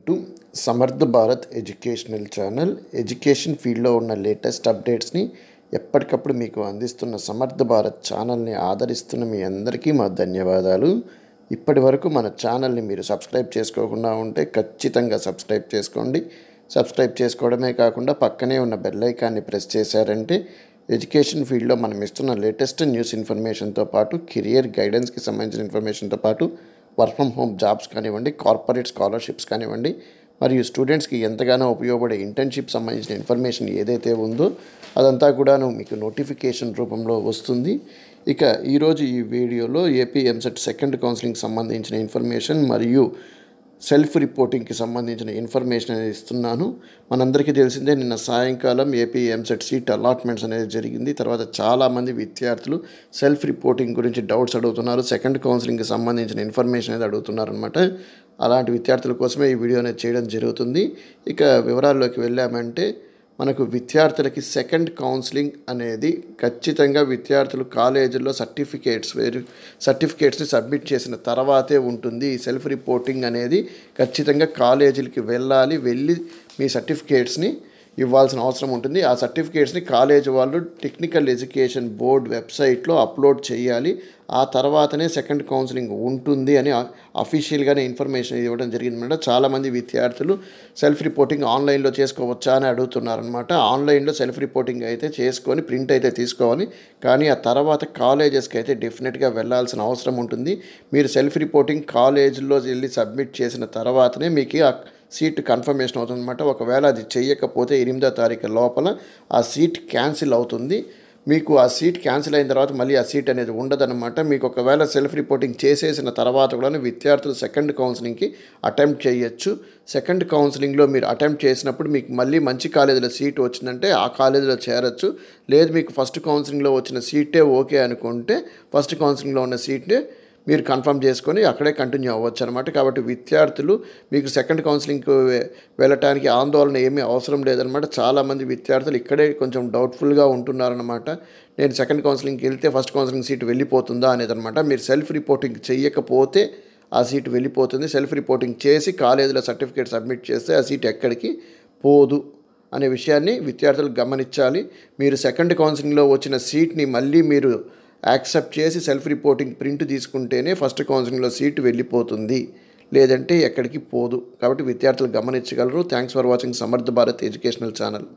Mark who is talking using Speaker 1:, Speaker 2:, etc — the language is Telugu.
Speaker 1: To Samarth Bharat educational channel. Education ఫీల్డ్లో ఉన్న లేటెస్ట్ అప్డేట్స్ని ఎప్పటికప్పుడు మీకు అందిస్తున్న సమర్థ్ భారత్ ఛానల్ని ఆదరిస్తున్న మీ అందరికీ మా ధన్యవాదాలు. ఇప్పటి వరకు మన ఛానల్ని మీరు సబ్స్క్రైబ్ చేసుకోకుండా ఉంటే ఖచ్చితంగా సబ్స్క్రైబ్ చేసుకోండి. సబ్స్క్రైబ్ చేసుకోవడమే కాకుండా పక్కనే ఉన్న బెల్ ఐకాన్ని ప్రెస్ చేశారంటే ఎడ్యుకేషన్ ఫీల్డ్లో మనం ఇస్తున్న లేటెస్ట్ న్యూస్ ఇన్ఫర్మేషన్తో పాటు కెరియర్ గైడెన్స్కి సంబంధించిన ఇన్ఫర్మేషన్తో పాటు వర్క్ ఫ్రమ్ హోమ్ జాబ్స్ కానివ్వండి, కార్పొరేట్ స్కాలర్షిప్స్ కానివ్వండి, మరియు స్టూడెంట్స్కి ఎంతగానో ఉపయోగపడే ఇంటర్న్షిప్ సంబంధించిన ఇన్ఫర్మేషన్ ఏదైతే ఉందో అదంతా కూడాను మీకు నోటిఫికేషన్ రూపంలో వస్తుంది. ఇక ఈరోజు ఈ వీడియోలో ఏపీ ఎంసెట్ సెకండ్ కౌన్సిలింగ్కి సంబంధించిన ఇన్ఫర్మేషన్ మరియు సెల్ఫ్ రిపోర్టింగ్కి సంబంధించిన ఇన్ఫర్మేషన్ అనేది ఇస్తున్నాను. మనందరికీ తెలిసిందే, నిన్న సాయంకాలం ఏపీ ఎంసెట్ సీట్ అలాట్మెంట్స్ అనేది జరిగింది. తర్వాత చాలామంది విద్యార్థులు సెల్ఫ్ రిపోర్టింగ్ గురించి డౌట్స్ అడుగుతున్నారు, సెకండ్ కౌన్సిలింగ్కి సంబంధించిన ఇన్ఫర్మేషన్ అనేది అడుగుతున్నారు అనమాట. అలాంటి విద్యార్థుల కోసమే ఈ వీడియో అనేది చేయడం జరుగుతుంది. ఇక వివరాల్లోకి వెళ్ళామంటే, మనకు విద్యార్థులకి సెకండ్ కౌన్సిలింగ్ అనేది ఖచ్చితంగా విద్యార్థులు కాలేజీల్లో సర్టిఫికేట్స్ని సబ్మిట్ చేసిన తర్వాతే ఉంటుంది. ఈ సెల్ఫ్ రిపోర్టింగ్ అనేది ఖచ్చితంగా కాలేజీలకి వెళ్ళి మీ సర్టిఫికేట్స్ని ఇవ్వాల్సిన అవసరం ఉంటుంది. ఆ సర్టిఫికేట్స్ని కాలేజీ వాళ్ళు టెక్నికల్ ఎడ్యుకేషన్ బోర్డ్ వెబ్సైట్లో అప్లోడ్ చేయాలి. ఆ తర్వాతనే సెకండ్ కౌన్సిలింగ్ ఉంటుంది అని అఫీషియల్గానే ఇన్ఫర్మేషన్ ఇవ్వడం జరిగిందన్నమాట. చాలామంది విద్యార్థులు సెల్ఫ్ రిపోర్టింగ్ ఆన్లైన్లో చేసుకోవచ్చా అని అడుగుతున్నారనమాట. ఆన్లైన్లో సెల్ఫ్ రిపోర్టింగ్ అయితే చేసుకొని ప్రింట్ అయితే తీసుకోవాలి, కానీ ఆ తర్వాత కాలేజెస్కి అయితే డెఫినెట్గా వెళ్ళాల్సిన అవసరం ఉంటుంది. మీరు సెల్ఫ్ రిపోర్టింగ్ కాలేజీలో వెళ్ళి సబ్మిట్ చేసిన తర్వాతనే మీకు ఆ సీట్ కన్ఫర్మేషన్ అవుతుందన్నమాట. ఒకవేళ అది చేయకపోతే 8వ తారీఖు లోపల ఆ సీట్ క్యాన్సిల్ అవుతుంది. మీకు ఆ సీట్ క్యాన్సిల్ అయిన తర్వాత మళ్ళీ ఆ సీట్ అనేది ఉండదన్నమాట. మీకు ఒకవేళ సెల్ఫ్ రిపోర్టింగ్ చేసేసిన తర్వాత కూడా విద్యార్థులు సెకండ్ కౌన్సిలింగ్కి అటెంప్ట్ చేయొచ్చు. సెకండ్ కౌన్సిలింగ్లో మీరు అటెంప్ట్ చేసినప్పుడు మీకు మళ్ళీ మంచి కాలేజీలో సీట్ వచ్చిందంటే ఆ కాలేజీలో చేరొచ్చు. లేదు మీకు ఫస్ట్ కౌన్సిలింగ్లో వచ్చిన సీటే ఓకే అనుకుంటే ఫస్ట్ కౌన్సిలింగ్లో ఉన్న సీట్ని మీరు కన్ఫర్మ్ చేసుకొని అక్కడే కంటిన్యూ అవ్వచ్చు అనమాట. కాబట్టి విద్యార్థులు మీకు సెకండ్ కౌన్సిలింగ్కి వెళ్ళటానికి ఆందోళన ఏమీ అవసరం లేదనమాట. చాలామంది విద్యార్థులు ఇక్కడే కొంచెం డౌట్ఫుల్గా ఉంటున్నారనమాట. నేను సెకండ్ కౌన్సిలింగ్కి వెళ్తే ఫస్ట్ కౌన్సిలింగ్ సీట్ వెళ్ళిపోతుందా అనేది అనమాట. మీరు సెల్ఫ్ రిపోర్టింగ్ చేయకపోతే ఆ సీట్ వెళ్ళిపోతుంది. సెల్ఫ్ రిపోర్టింగ్ చేసి కాలేజీలో సర్టిఫికేట్ సబ్మిట్ చేస్తే ఆ సీట్ ఎక్కడికి పోదు అనే విషయాన్ని విద్యార్థులు గమనించాలి. మీరు సెకండ్ కౌన్సిలింగ్లో వచ్చిన సీట్ని మళ్ళీ మీరు యాక్సెప్ట్ చేసి సెల్ఫ్ రిపోర్టింగ్ ప్రింట్ తీసుకుంటేనే ఫస్ట్ కౌన్సిలింగ్లో సీటు వెళ్ళిపోతుంది, లేదంటే ఎక్కడికి పోదు. కాబట్టి విద్యార్థులు గమనించగలరు. Thanks for watching Samarth Bharat educational channel.